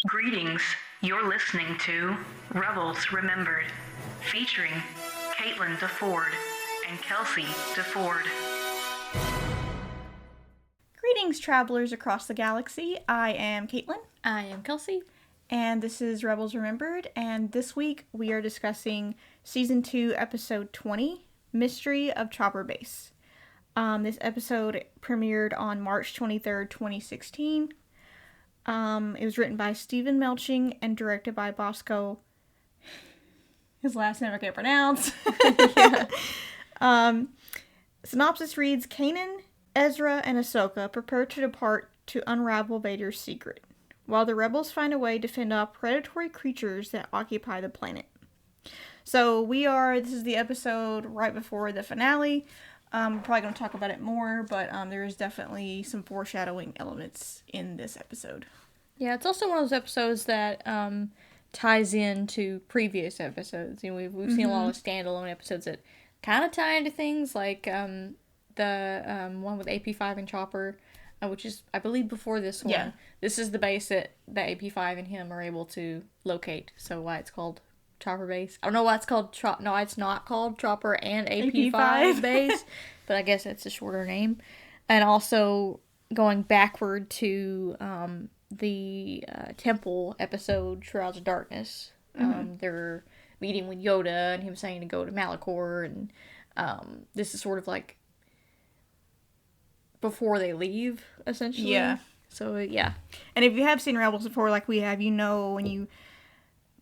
Greetings. You're listening to Rebels Remembered, featuring Caitlin DeFord and Kelsey DeFord. Greetings, travelers across the galaxy. I am Caitlin. I am Kelsey. And this is Rebels Remembered. And this week we are discussing Season 2, Episode 20, Mystery of Chopper Base. This episode premiered on March 23rd, 2016. It was written by Stephen Melching and directed by Bosco. His last name I can't pronounce. Synopsis reads, Kanan, Ezra, and Ahsoka prepare to depart to unravel Vader's secret, while the rebels find a way to fend off predatory creatures that occupy the planet. So this is the episode right before the finale. We're probably going to talk about it more, but there is definitely some foreshadowing elements in this episode. Yeah, it's also one of those episodes that ties into previous episodes. You know, we've seen a lot of standalone episodes that kind of tie into things, like the one with AP5 and Chopper, which is, I believe, before this one. Yeah. This is the base that AP5 and him are able to locate, so why it's called Chopper Base. I don't know why it's called No, it's not called Chopper and AP5 Base, but I guess it's a shorter name. And also going backward to the Temple episode, Shrouds of Darkness. They're meeting with Yoda and him saying to go to Malachor, and this is sort of like before they leave, essentially. Yeah. So, yeah. And if you have seen Rebels before, like we have, you know when you...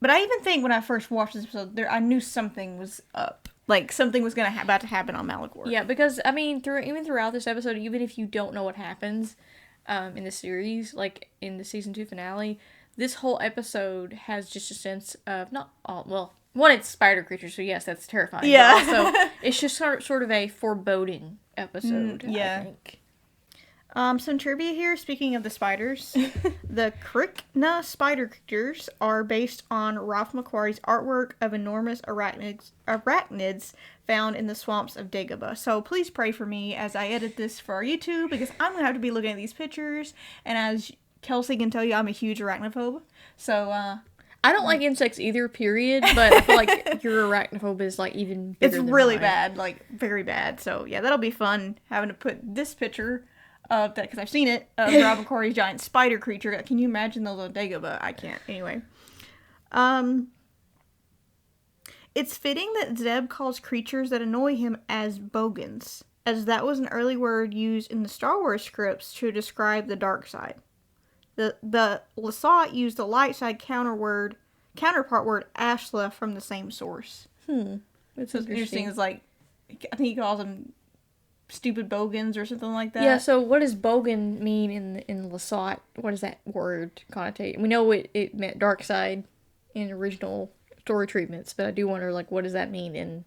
But I even think when I first watched this episode, I knew something was up. Like, something was about to happen on Malachor. Yeah, because, I mean, even throughout this episode, even if you don't know what happens in the series, like in the Season 2 finale, this whole episode has just a sense of, one, it's spider creatures, so yes, that's terrifying. Yeah. But also, it's just sort of a foreboding episode, yeah. I think. Some trivia here, speaking of the spiders. The Krykna spider creatures are based on Ralph McQuarrie's artwork of enormous arachnids found in the swamps of Dagobah. So please pray for me as I edit this for our YouTube, because I'm going to have to be looking at these pictures, and as Kelsey can tell you, I'm a huge arachnophobe. So, I don't like insects either, period, but I feel like your arachnophobia is, like, even bigger than really mine. bad, like, very bad. So, yeah, that'll be fun, having to put this picture of that, because I've seen it, of Rob McQuarrie's giant spider creature. Can you imagine those on Dagobah? I can't. Anyway. It's fitting that Zeb calls creatures that annoy him as bogans, as that was an early word used in the Star Wars scripts to describe the dark side. The Lasat used the light side counterpart word Ashla from the same source. That's Interesting. Is like, I think he calls them stupid bogans or something like that. Yeah, so what does bogan mean in Lasat? What does that word connotate? We know it meant dark side in original story treatments, but I do wonder, like, what does that mean in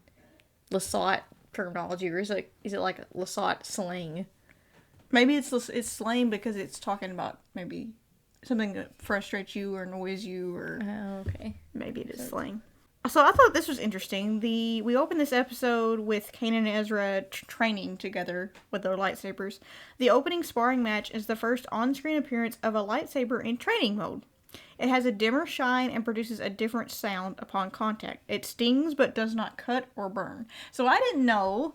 Lasat terminology, or is it like Lasat slang? Maybe it's slang because it's talking about maybe something that frustrates you or annoys you, or okay, maybe it is slang. So I thought this was interesting. We opened this episode with Kanan and Ezra training together with their lightsabers. The opening sparring match is the first on-screen appearance of a lightsaber in training mode. It has a dimmer shine and produces a different sound upon contact. It stings but does not cut or burn. So I didn't know.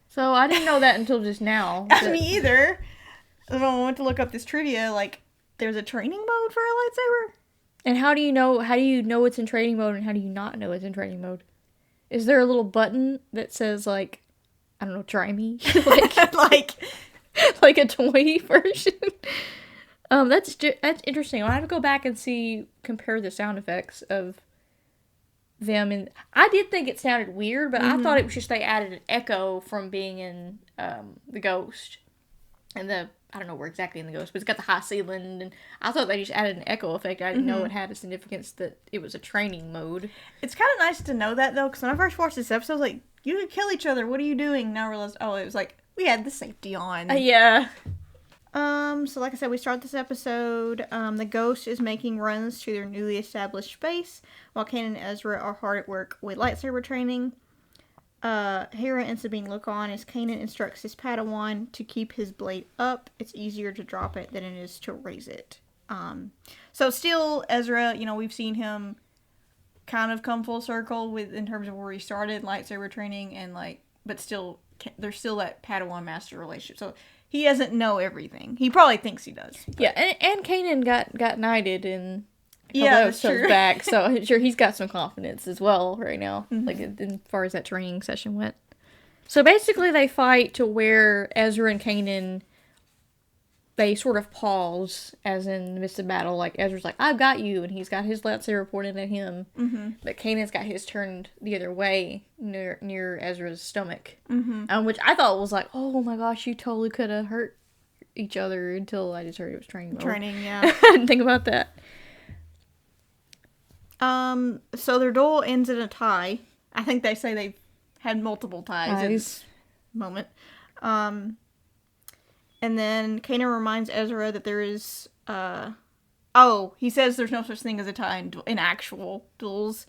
So I didn't know that until just now. Me either. When I went to look up this trivia, like, there's a training mode for a lightsaber? And how do you know it's in training mode, and how do you not know it's in training mode? Is there a little button that says, like, I don't know, try me? like a toy version? That's interesting. I'll have to go back and compare the sound effects of them. And I did think it sounded weird, but I thought it was just they added an echo from being in the Ghost. And I don't know where exactly in the Ghost, but it's got the high ceiling, and I thought they just added an echo effect. I didn't know it had a significance that it was a training mode. It's kind of nice to know that, though, because when I first watched this episode, I was like, you could kill each other, what are you doing? Now I realized, it was like, we had the safety on. Yeah. So like I said, we start this episode, the Ghost is making runs to their newly established base, while Kanan and Ezra are hard at work with lightsaber training. Hera and Sabine look on as Kanan instructs his Padawan to keep his blade up. It's easier to drop it than it is to raise it. So still, Ezra, we've seen him kind of come full circle with in terms of where he started lightsaber training and but still there's still that Padawan master relationship. So he doesn't know everything. He probably thinks he does. But. Yeah, and Kanan got knighted in a couple that's episodes true. back, so I'm sure he's got some confidence as well right now, like as far as that training session went. So basically they fight to where Ezra and Kanan, they sort of pause, as in the midst of battle. Like, Ezra's like, I've got you, and he's got his lightsaber pointed at him. Mm-hmm. But Kanan's got his turned the other way, near Ezra's stomach. Mm-hmm. Which I thought was like, oh my gosh, you totally could have hurt each other, until I just heard it was training mode. Yeah. I didn't think about that. So their duel ends in a tie. I think they say they've had multiple ties in this moment. And then Kanan reminds Ezra that there is, he says there's no such thing as a tie in actual duels.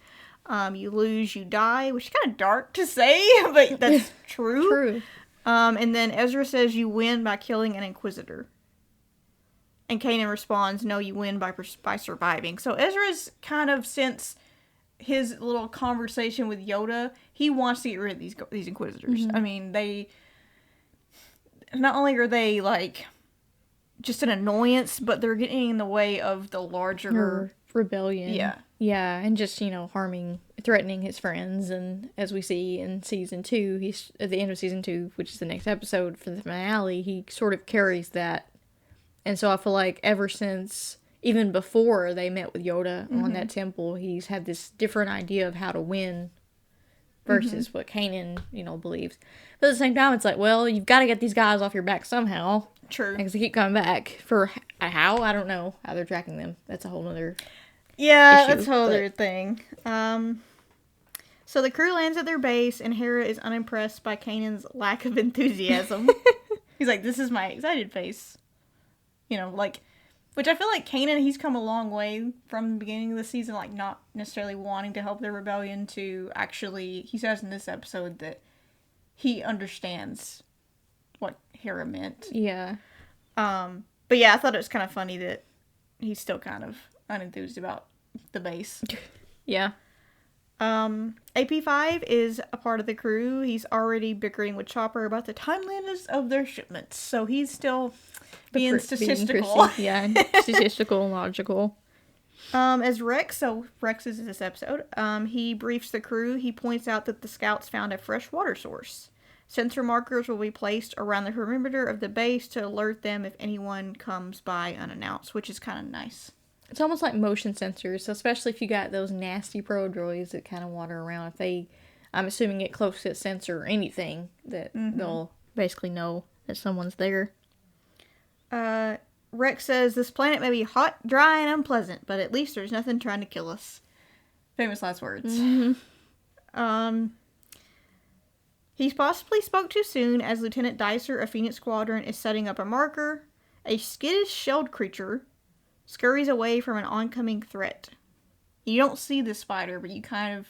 You lose, you die, which is kind of dark to say, but that's true. True. And then Ezra says you win by killing an Inquisitor. And Kanan responds, no, you win by surviving. So Ezra's kind of, since his little conversation with Yoda, he wants to get rid of these Inquisitors. Mm-hmm. I mean, not only are they, just an annoyance, but they're getting in the way of the larger rebellion. Yeah. Yeah, and just, threatening his friends. And as we see in season 2, he's at the end of season 2, which is the next episode for the finale, he sort of carries that. And so I feel like ever since, even before they met with Yoda on that temple, he's had this different idea of how to win versus what Kanan, believes. But at the same time, it's like, well, you've got to get these guys off your back somehow. True. Because they keep coming back. For how? I don't know how they're tracking them. That's a whole other issue, that's a whole other thing. So the crew lands at their base, and Hera is unimpressed by Kanan's lack of enthusiasm. He's like, this is my excited face. Which I feel like Kanan, he's come a long way from the beginning of the season, not necessarily wanting to help the rebellion, to actually, he says in this episode that he understands what Hera meant. Yeah. But yeah, I thought it was kind of funny that he's still kind of unenthused about the base. Yeah. AP5 is a part of the crew. He's already bickering with Chopper about the timeliness of their shipments, so he's still being statistical. Statistical and logical. As Rex, so Rex is in this episode, he briefs the crew. He points out that the scouts found a fresh water source. Sensor markers will be placed around the perimeter of the base to alert them if anyone comes by unannounced, which is kind of nice. It's almost like motion sensors, so especially if you got those nasty pro droids that kind of wander around. If they, I'm assuming, get close to a sensor or anything, that they'll basically know that someone's there. Rex says, this planet may be hot, dry, and unpleasant, but at least there's nothing trying to kill us. Famous last words. Mm-hmm. He possibly spoke too soon, as Lieutenant Dicer of Phoenix Squadron is setting up a marker. A skittish shelled creature scurries away from an oncoming threat. You don't see the spider, but you kind of...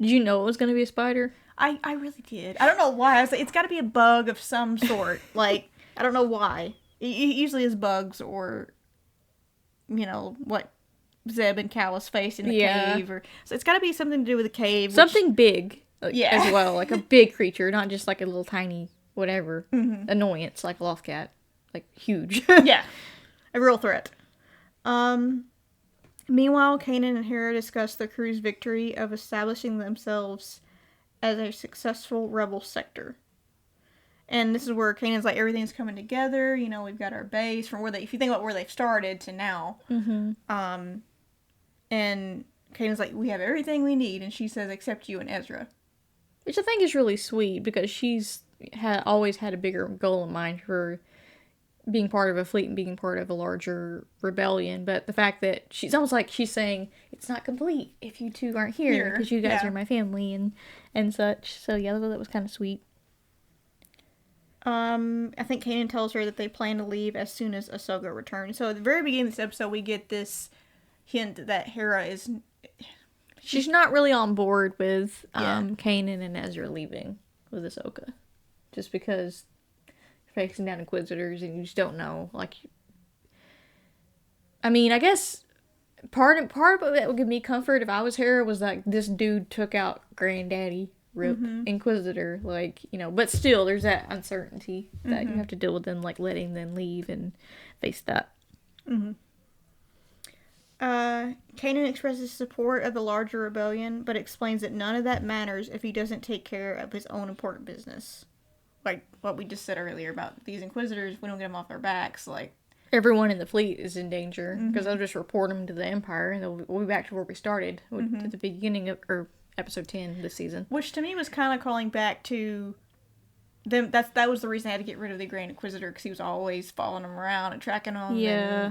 Did you know it was going to be a spider? I really did. I don't know why. I was like, it's got to be a bug of some sort. I don't know why. It usually is bugs or, what Zeb and Callus face in the cave. So it's got to be something to do with the cave. Something big as well. Like a big creature, not just like a little tiny whatever annoyance like a loft cat. Like huge. Yeah. A real threat. Meanwhile, Kanan and Hera discuss the crew's victory of establishing themselves as a successful rebel sector. And this is where Kanan's like, everything's coming together. We've got our base from if you think about where they've started to now. Mm-hmm. And Kanan's like, we have everything we need. And she says, except you and Ezra. Which I think is really sweet, because she's always had a bigger goal in mind for being part of a fleet and being part of a larger rebellion. But the fact that it's almost like she's saying, it's not complete if you two aren't here, because you guys are my family and such. So yeah, that was kind of sweet. I think Kanan tells her that they plan to leave as soon as Ahsoka returns. So at the very beginning of this episode, we get this hint that Hera is... She's not really on board with Kanan and Ezra leaving with Ahsoka. Just because you're facing down Inquisitors and you just don't know. I mean, I guess part of it would give me comfort if I was Hera was like, this dude took out Granddaddy, rip, Inquisitor, like, you know, but still, there's that uncertainty that you have to deal with them, like, letting them leave and face that. Kanan expresses support of the larger rebellion, but explains that none of that matters if he doesn't take care of his own important business. Like what we just said earlier about these Inquisitors, we don't get them off our backs, like... Everyone in the fleet is in danger, because they'll just report them to the Empire, and we'll be back to where we started, at the beginning of, or episode 10 this season. Which to me was kind of calling back to them. That was the reason I had to get rid of the Grand Inquisitor, because he was always following them around and tracking them. Yeah.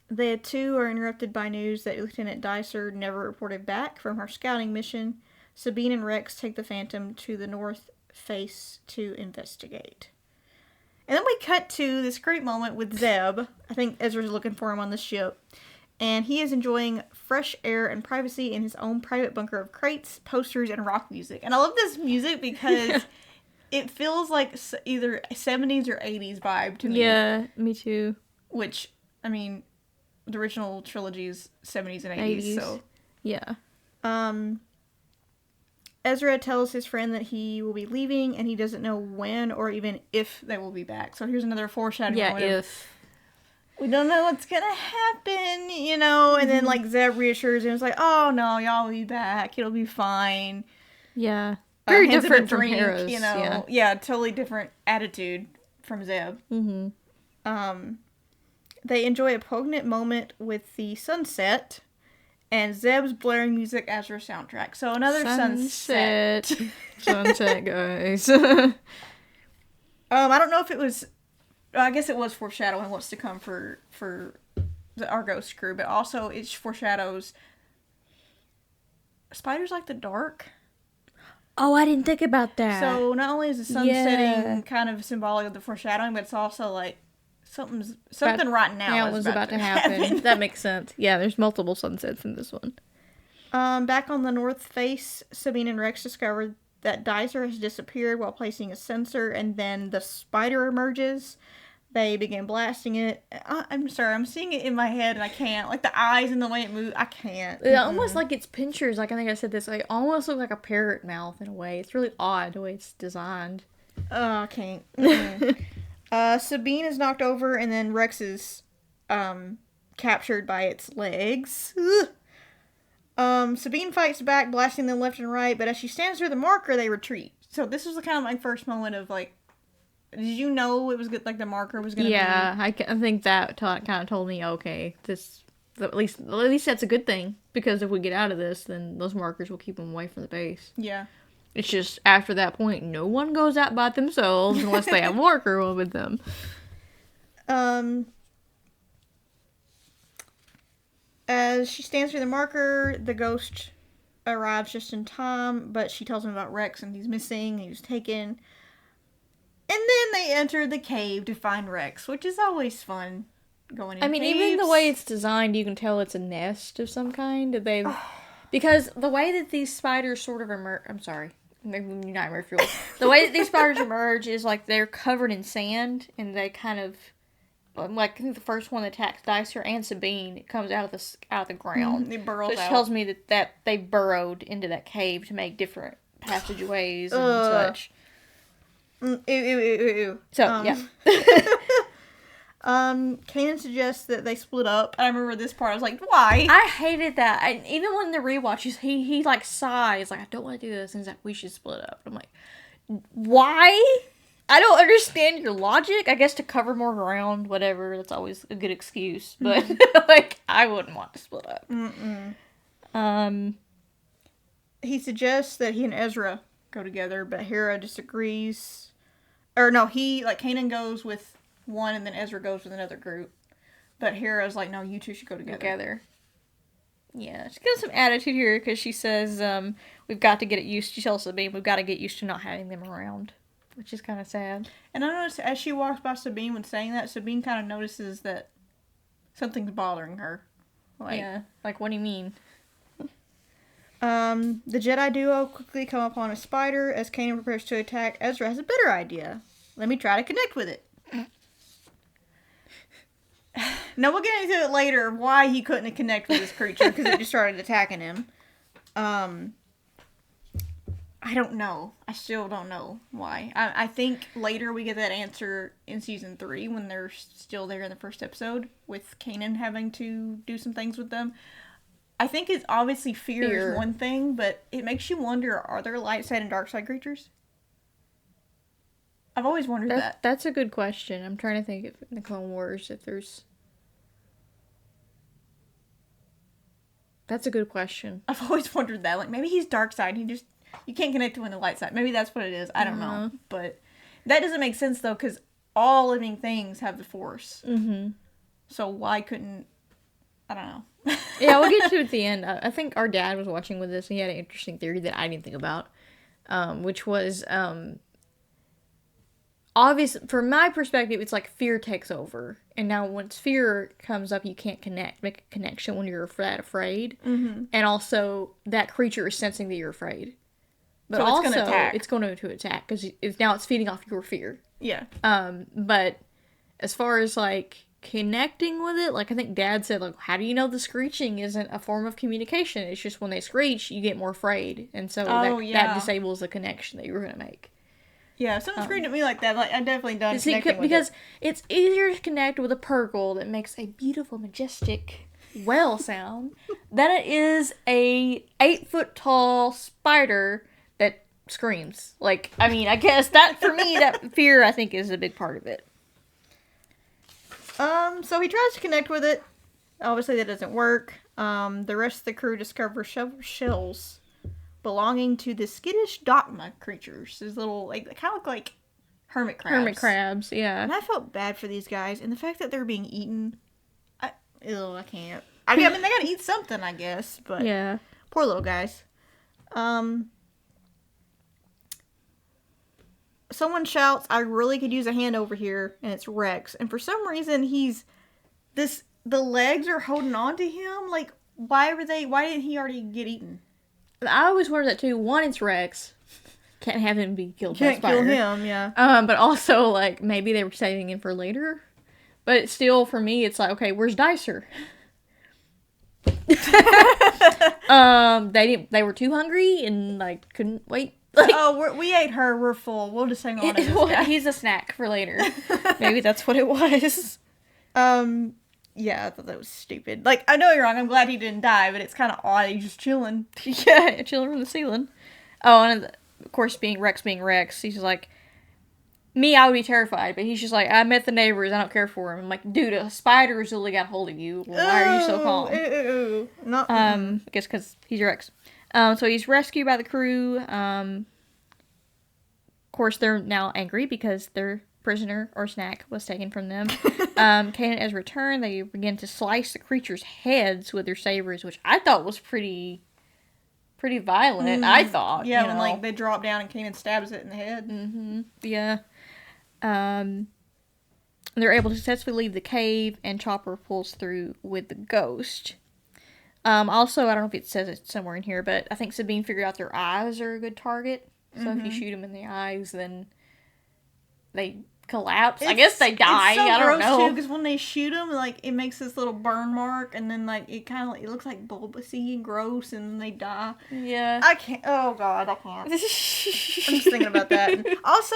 The two are interrupted by news that Lieutenant Dicer never reported back from her scouting mission. Sabine and Rex take the Phantom to the North Face to investigate. And then we cut to this great moment with Zeb. I think Ezra's looking for him on the ship. And he is enjoying fresh air and privacy in his own private bunker of crates, posters, and rock music. And I love this music because it feels like either 70s or 80s vibe to me. Yeah, me too. Which, I mean, the original trilogy is 70s and 80s. So yeah. Ezra tells his friend that he will be leaving, and he doesn't know when or even if they will be back. So here's another foreshadowing. Yeah, if. We don't know what's gonna happen, you know? And then, like, Zeb reassures him. It's like, oh, no, y'all will be back. It'll be fine. Yeah. Very different from Hera's, you know? Yeah, totally different attitude from Zeb. They enjoy a poignant moment with the sunset, and Zeb's blaring music as her soundtrack. So another sunset. Sunset, guys. I don't know if it was... I guess it was foreshadowing what's to come for the Argos crew, but also it foreshadows... Spiders like the dark. Oh, I didn't think about that. So not only is the sun setting kind of symbolic of the foreshadowing, but it's also like... Something right now was about to happen. That makes sense. Yeah, there's multiple sunsets in this one. Back on the North Face, Sabine and Rex discovered that Dicer has disappeared while placing a sensor, and then the spider emerges. They begin blasting it. I'm sorry, I'm seeing it in my head, and I can't. Like, the eyes and the way it moves, I can't. It almost like its pinchers, like I think I said this, like almost look like a parrot mouth in a way. It's really odd the way it's designed. Oh, I can't. Sabine is knocked over, and then Rex is captured by its legs. Sabine fights back, blasting them left and right, but as she stands near the marker, they retreat. So this was kind of my first moment of, like, did you know it was good, like the marker was going to be... Yeah, I think that kind of told me, okay, at least that's a good thing, because if we get out of this, then those markers will keep them away from the base. Yeah. It's just, after that point, no one goes out by themselves unless they have a marker with them. As she stands near the marker, the ghost arrives just in time, but she tells him about Rex, and he's missing, and he was taken. And then they enter the cave to find Rex, which is always fun, going in caves. Even the way it's designed, you can tell it's a nest of some kind. Because the way that these spiders sort of emerge... I'm sorry. Maybe Nightmare Fuel. The way that these spiders emerge is like they're covered in sand, and they kind of... Like, I think the first one that attacks Dicer and Sabine, it comes out of the ground. It burrows out. Which tells me that they burrowed into that cave to make different passageways and such. Ew. So, yeah. Kanan suggests that they split up. I remember this part. I was like, why? I hated that. And even when the rewatches, he like sighs, like, I don't want to do this. And he's like, we should split up. I'm like, why? I don't understand your logic. I guess to cover more ground, whatever. That's always a good excuse. But, like, I wouldn't want to split up. He suggests that he and Ezra go together, but Hera disagrees. Or no, Kanan goes with one, and then Ezra goes with another group. But Hera's like, no, you two should go together. Yeah, she's got some attitude here, because she says, we've got to get it used to, she tells Sabine, we've got to get used to not having them around. Which is kind of sad. And I noticed as she walks by Sabine when saying that, Sabine kind of notices that something's bothering her. Like, yeah, like, what do you mean? The Jedi duo quickly come upon a spider. As Kanan prepares to attack, Ezra has a better idea. Let me try to connect with it. Now, we'll get into it later, why he couldn't connect with this creature, because it just started attacking him. I don't know. I still don't know why. I think later we get that answer in season 3 when they're still there in the first episode with Kanan having to do some things with them. I think it's obviously fear is one thing, but it makes you wonder, are there light side and dark side creatures? I've always wondered that. That's a good question. I'm trying to think if in the Clone Wars if there's... That's a good question. I've always wondered that. Like, maybe he's dark side. You can't connect to him in the light side. Maybe that's what it is. I don't know. But that doesn't make sense, though, because all living things have the Force. Mm-hmm. So why couldn't... I don't know. Yeah, we'll get to it at the end. I think our dad was watching with us, and he had an interesting theory that I didn't think about, which was... obvious, from my perspective, it's like fear takes over. And now once fear comes up, you can't make a connection when you're that afraid. Mm-hmm. And also, that creature is sensing that you're afraid. But so also, it's going to attack because it's feeding off your fear. Yeah. But as far as like connecting with it, like I think Dad said, like, how do you know the screeching isn't a form of communication? It's just when they screech, you get more afraid, and so that disables the connection that you were going to make. Yeah, if someone screamed at me like that, like I'm definitely done connecting with because it's easier to connect with a Purgle that makes a beautiful, majestic whale sound than it is a 8-foot-tall spider that screams. Like, I mean, I guess that, for me, that fear, I think, is a big part of it. So he tries to connect with it. Obviously, that doesn't work. The rest of the crew discover shells belonging to the skittish Dogma creatures. These little, like, they kind of look like hermit crabs. Hermit crabs, yeah. And I felt bad for these guys, and the fact that they're being eaten, I can't. I mean, they gotta eat something, I guess, but yeah, poor little guys. Someone shouts, "I really could use a hand over here," and it's Rex. And for some reason, the legs are holding on to him. Like, why didn't he already get eaten? I always wondered that too. One, it's Rex. Can't have him be killed by a spider. Can't kill him, yeah. But also, like, maybe they were saving him for later. But still, for me, it's like, okay, where's Dicer? They were too hungry and, like, couldn't wait. Like, we ate her. We're full. We'll just hang on to this guy. He's a snack for later. Maybe that's what it was. Yeah, I thought that was stupid. Like, I know you're wrong. I'm glad he didn't die, but it's kind of odd. He's just chilling. Yeah, chilling from the ceiling. Oh, and of course, being Rex, he's just like, me, I would be terrified, but he's just like, I met the neighbors. I don't care for him. I'm like, dude, a spider's really got hold of you. Why are you so calm? I guess because he's Rex. So he's rescued by the crew. Of course, they're now angry because their prisoner or snack was taken from them. Kanan and Ezra return. They begin to slice the creatures' heads with their sabers, which I thought was pretty violent. I thought, yeah, when like they drop down and Kanan stabs it in the head. Mm-hmm. Yeah. They're able to successfully leave the cave, and Chopper pulls through with the ghost. Also, I don't know if it says it somewhere in here, but I think Sabine figured out their eyes are a good target. So if you shoot them in the eyes, then they collapse. I guess they die. It's so I don't know. Because when they shoot them, like, it makes this little burn mark, and then like it looks like bulbousy and gross, and then they die. Yeah. I can't. Oh God, I can't. I'm just thinking about that. And also,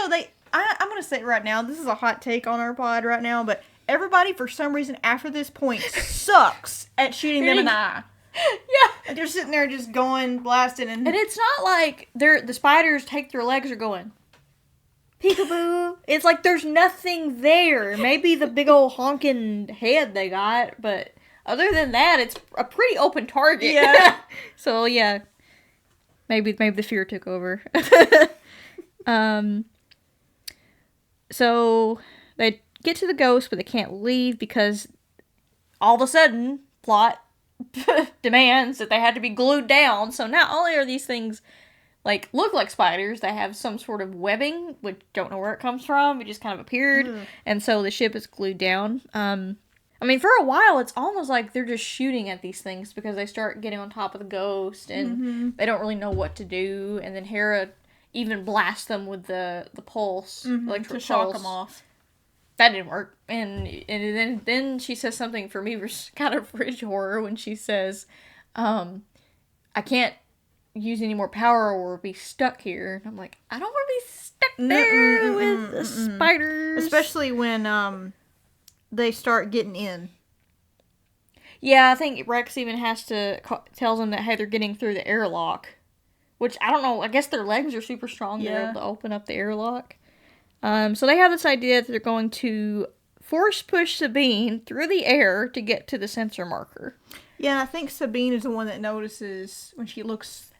I'm gonna say it right now. This is a hot take on our pod right now, but everybody, for some reason, after this point, sucks at shooting them in the eye. Yeah. They're sitting there just going, blasting, and it's not like the spiders take their legs or going, peekaboo. It's like there's nothing there. Maybe the big old honking head they got, but other than that, it's a pretty open target. Yeah. So, yeah. Maybe the fear took over. So, they get to the ghost, but they can't leave because all of a sudden, plot demands that they had to be glued down. So not only are these things like look like spiders, they have some sort of webbing, which don't know where it comes from. It just kind of appeared, and so the ship is glued down. I mean, for a while, it's almost like they're just shooting at these things because they start getting on top of the ghost, and they don't really know what to do. And then Hera even blasts them with the pulse, electric to shock pulse. them off. that didn't work. And then she says something for me was kind of fridge horror when she says, I can't use any more power or be stuck here. And I'm like, I don't want to be stuck there with the spiders. Especially when they start getting in. Yeah, I think Rex even tells them that, hey, they're getting through the airlock. Which, I don't know, I guess their legs are super strong. Yeah. They're able to open up the airlock. So they have this idea that they're going to force push Sabine through the air to get to the sensor marker. Yeah, and I think Sabine is the one that notices when she looks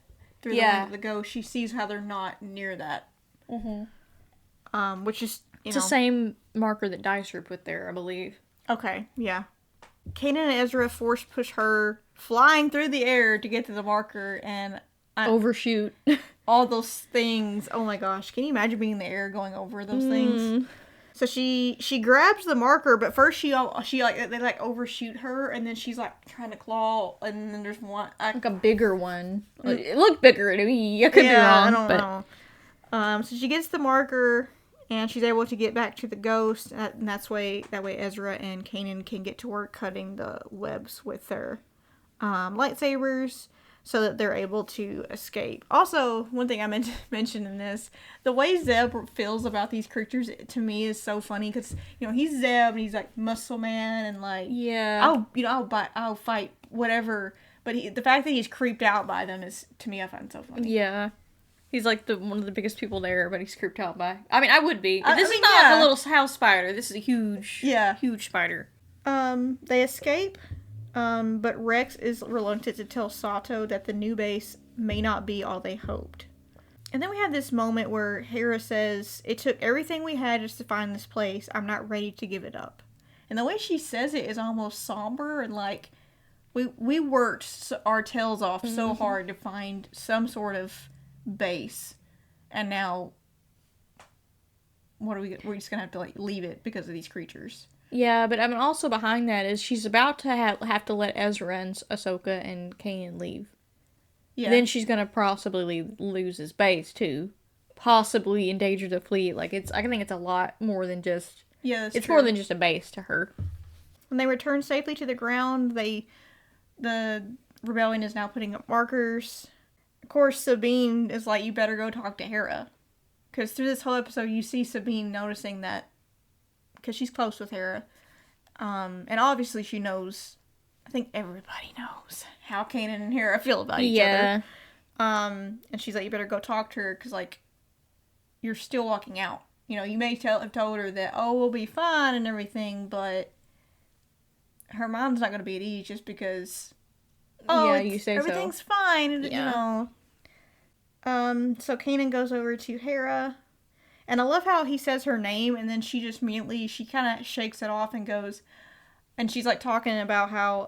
through the window of the ghost, she sees how they're not near that. Mm-hmm. Which is, it's the same marker that Dicer put there, I believe. Okay, yeah. Kanan and Ezra force push her flying through the air to get to the marker and overshoot. All those things. Oh my gosh. Can you imagine being in the air going over those things? So she grabs the marker, but first they overshoot her, and then she's like trying to claw, and then there's one like a bigger one. It looked bigger to me. I could be wrong. I don't know. So she gets the marker, and she's able to get back to the ghost, and that way Ezra and Kanan can get to work cutting the webs with their lightsabers, so that they're able to escape. Also, one thing I meant to mention in this, the way Zeb feels about these creatures, to me, is so funny, because, he's Zeb, and he's, like, muscle man, and, like, yeah, I'll fight whatever, but the fact that he's creeped out by them is, to me, I find so funny. Yeah. He's, like, one of the biggest people there, but he's creeped out by... I mean, I would be. This is not a little house spider. This is a huge spider. They escape. But Rex is reluctant to tell Sato that the new base may not be all they hoped. And then we have this moment where Hera says, "It took everything we had just to find this place. I'm not ready to give it up." And the way she says it is almost somber and like, we worked our tails off so hard to find some sort of base. And now, we're just gonna have to like leave it because of these creatures. Yeah, but I mean, also behind that is she's about to have to let Ezra and Ahsoka and Kanan leave. Yeah. Then she's gonna possibly lose his base too, possibly endanger the fleet. Like I think it's a lot more than just. Yeah, that's it's true. more than just a base to her. When they return safely to the ground, the rebellion is now putting up markers. Of course, Sabine is like, "You better go talk to Hera," because through this whole episode, you see Sabine noticing that. Because she's close with Hera. And obviously she knows, I think everybody knows how Kanan and Hera feel about each other. And she's like, "You better go talk to her, because, like, you're still walking out. You may have told her that, oh, we'll be fine and everything, but her mind's not going to be at ease just because, you say everything's fine, So Kanan goes over to Hera. And I love how he says her name, and then she just immediately, she kind of shakes it off and goes, and she's like talking about how,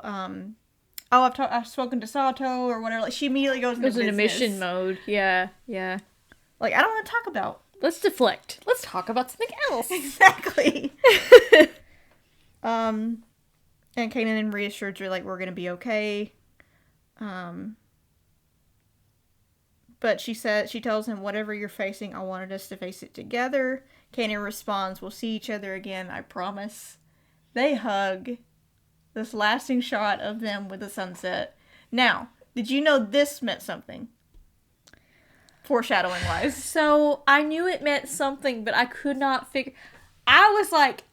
I've spoken to Sato or whatever. Like, she immediately goes into mission mode. Yeah. Like, I don't want to talk about. Let's deflect. Let's talk about something else. Exactly. And Kanan reassures her, like, we're gonna be okay. But she tells him, "Whatever you're facing, I wanted us to face it together." Kanan responds, "We'll see each other again, I promise." They hug. This lasting shot of them with the sunset. Now, did you know this meant something? Foreshadowing wise. So, I knew it meant something, but I could not figure... I was like...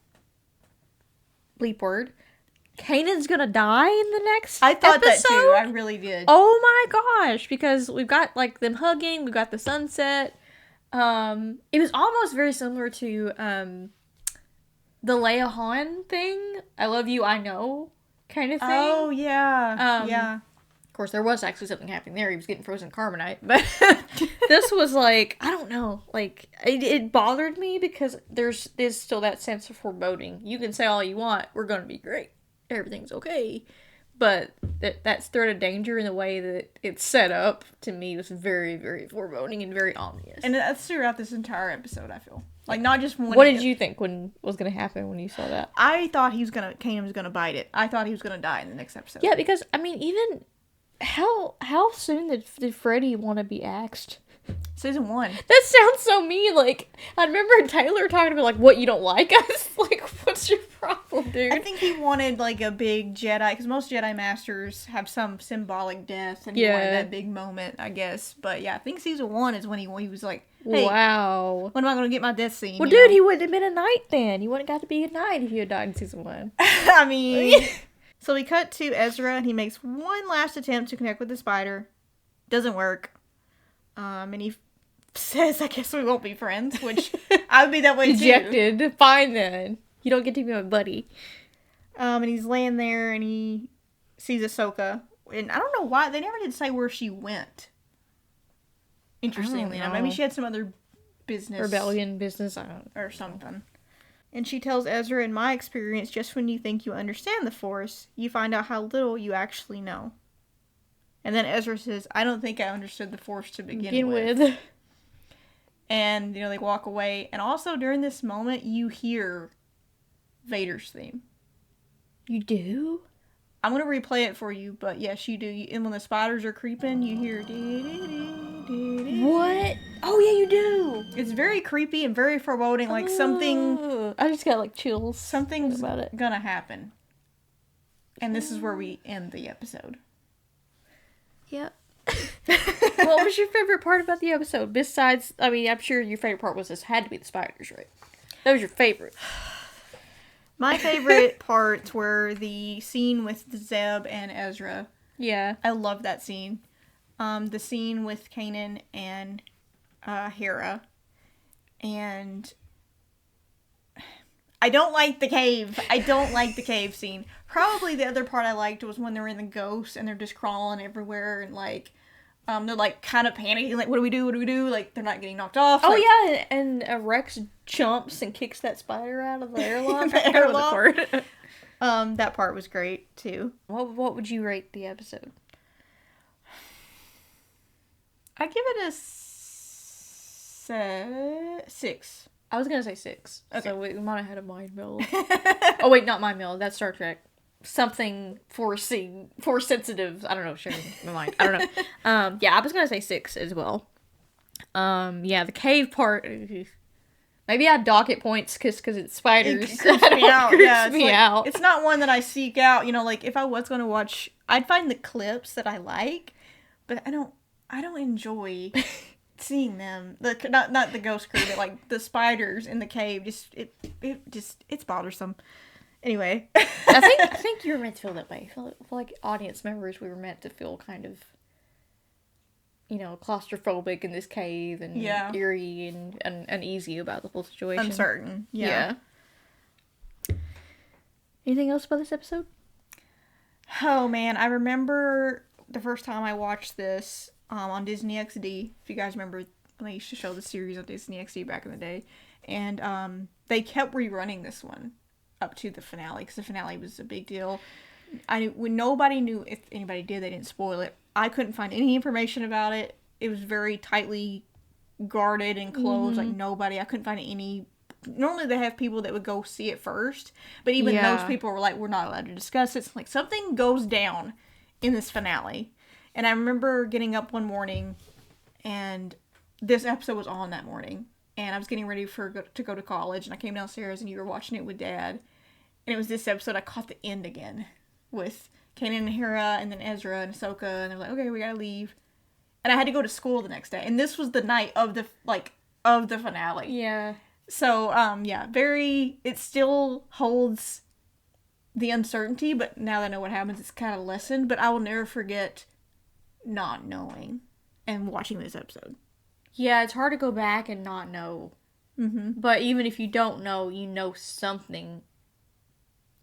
Bleep word. Kanan's gonna die in the next I thought episode? That too. I really did. Oh my gosh, because we've got like them hugging, we've got the sunset. It was almost very similar to the Leia Han thing. I love you, I know kind of thing. Oh yeah. Yeah. Of course, there was actually something happening there. He was getting frozen carbonite, but this was like, I don't know, like it bothered me because there's still that sense of foreboding. You can say all you want, we're gonna be great. Everything's okay, but that threat of danger in the way that it's set up to me was very, very foreboding and very ominous. And that's throughout this entire episode, I feel like not just when. What did you think was going to happen when you saw that? I thought Kanan was gonna bite it. I thought he was gonna die in the next episode. Yeah, because I mean, even how soon did Freddy want to be axed? Season 1. That sounds so mean. Like, I remember Taylor talking about, like, what, you don't like us? Like, what's your problem, dude? I think he wanted, like, a big Jedi, because most Jedi Masters have some symbolic death, and he wanted that big moment, I guess. But, yeah, I think Season 1 is when he was like, hey, wow. when am I going to get my death scene? Well, dude, he wouldn't have been a knight then. You wouldn't have got to be a knight if you had died in Season 1. I mean... So we cut to Ezra, and he makes one last attempt to connect with the spider. Doesn't work. And he says, I guess we won't be friends, which I would be that way too. Dejected. Fine then. You don't get to be my buddy. And he's laying there and he sees Ahsoka. And I don't know why. They never did say where she went. Interestingly enough. Maybe she had some other business. Rebellion business. I don't know. Or something. And she tells Ezra, in my experience, just when you think you understand the Force, you find out how little you actually know. And then Ezra says, I don't think I understood the Force to begin with. And, they walk away. And also, during this moment, you hear Vader's theme. You do? I'm going to replay it for you, but yes, you do. And when the spiders are creeping, you hear... What? Oh, yeah, you do. It's very creepy and very foreboding. Like, something... I just got, like, chills. Something's about it. Gonna happen. And this is where we end the episode. Yep. What was your favorite part about the episode? Besides, I mean, I'm sure your favorite part was this had to be the spiders, right? That was your favorite. My favorite parts were the scene with Zeb and Ezra. Yeah. I love that scene. The scene with Kanan and Hera. And I don't like the cave. I don't like the cave scene. Probably the other part I liked was when they're in the ghosts and they're just crawling everywhere and like they're like kind of panicking, like what do we do? What do we do? Like they're not getting knocked off. Oh like, yeah, and Rex jumps and kicks that spider out of the airlock. That part was great too. What would you rate the episode? I give it a 6. I was gonna say 6. Okay. So we might have had a mind meld. Oh wait, not mind meld. That's Star Trek. Something force sensitive. I don't know. Sharing my mind. I don't know. Yeah, I was gonna say 6 as well. Yeah, the cave part. Maybe I'd dock it points because it's spiders. It creeps me out. Creeps me out. It's not one that I seek out. Like if I was gonna watch, I'd find the clips that I like, but I don't enjoy seeing them. Not the ghost crew, but like the spiders in the cave. It's bothersome. Anyway, I think you were meant to feel that way. I feel like audience members, we were meant to feel kind of, claustrophobic in this cave and eerie and uneasy about the whole situation. Uncertain. Yeah. Anything else about this episode? Oh man, I remember the first time I watched this on Disney XD. If you guys remember when they used to show the series on Disney XD back in the day, and they kept rerunning this one up to the finale because the finale was a big deal. When nobody knew, if anybody did, they didn't spoil it. I couldn't find any information about it. It was very tightly guarded and closed. Like nobody. I couldn't find any. Normally they have people that would go see it first, but even those people were like, "We're not allowed to discuss it." So, like something goes down in this finale, and I remember getting up one morning, and this episode was on that morning. And I was getting ready to go to college, and I came downstairs, and you were watching it with Dad. And it was this episode, I caught the end again with Kanan and Hera, and then Ezra and Ahsoka, and they're like, okay, we gotta leave. And I had to go to school the next day, and this was the night of the finale. Yeah. So, it still holds the uncertainty, but now that I know what happens, it's kind of lessened, but I will never forget not knowing and watching this episode. Yeah, it's hard to go back and not know. Mm-hmm. But even if you don't know, something.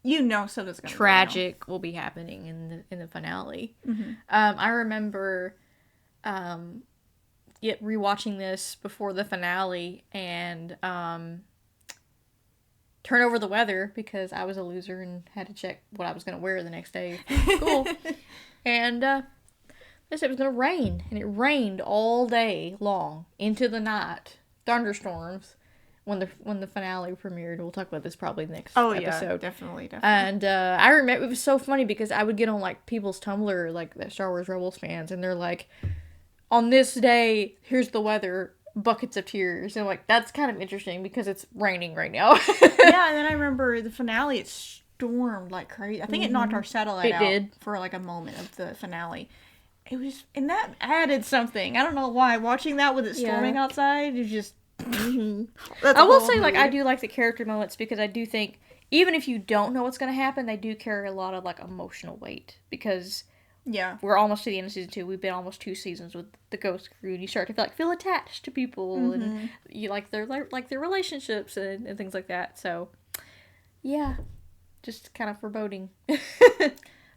Something's gonna tragic will be happening in the finale. Mm-hmm. I remember, rewatching this before the finale and turn over the weather because I was a loser and had to check what I was gonna wear the next day for school, and. They said it was going to rain, and it rained all day long into the night. Thunderstorms when the finale premiered. We'll talk about this probably next episode. Yeah, definitely. And I remember it was so funny because I would get on like people's Tumblr, like the Star Wars Rebels fans, and they're like, on this day, here's the weather, buckets of tears. And like, that's kind of interesting because it's raining right now. Yeah, and then I remember the finale, it stormed like crazy. I think it knocked our satellite out did. for like a moment of the finale. It was, and that added something. I don't know why. Watching that with it storming outside is just. That's I will say, like, I do like the character moments because I do think, even if you don't know what's going to happen, they do carry a lot of, like, emotional weight because Yeah. we're almost to the end of season 2. We've been almost 2 seasons with the Ghost Crew, and you start to feel attached to people, and you like their relationships and things like that. So, yeah, just kind of foreboding.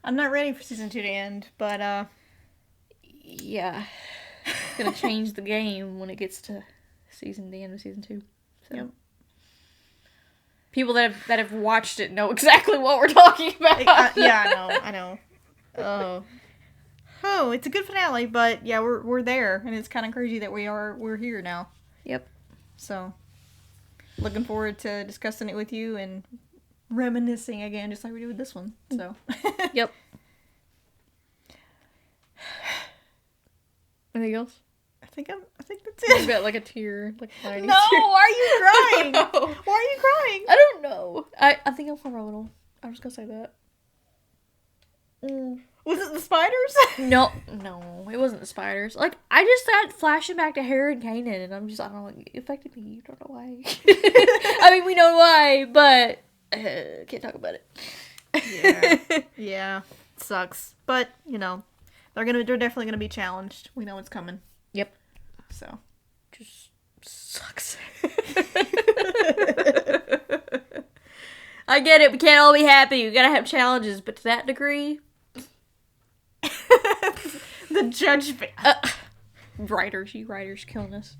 I'm not ready for season 2 to end, but Yeah, it's gonna change the game when it gets to the end of season 2. So. Yep. People that have watched it know exactly what we're talking about. Yeah, I know. Oh, it's a good finale, but yeah, we're there, and it's kind of crazy that we're here now. Yep. So, looking forward to discussing it with you and reminiscing again, just like we did with this one. So. Yep. Anything else? I think that's it. You got like a tear, like a tiny No, tear. why are you crying? No. Why are you crying? I don't know. I think I'm from a little. I'm just gonna say that. Was it the spiders? No, it wasn't the spiders. Like, I just started flashing back to Hera and Kanan, and I don't know, it affected me. You don't know why. I mean, we know why, but can't talk about it. Yeah, sucks. But they're definitely gonna be challenged. We know it's coming. Yep. So, Just sucks. I get it. We can't all be happy. We gotta have challenges, but to that degree, the judgment. you writers killing us.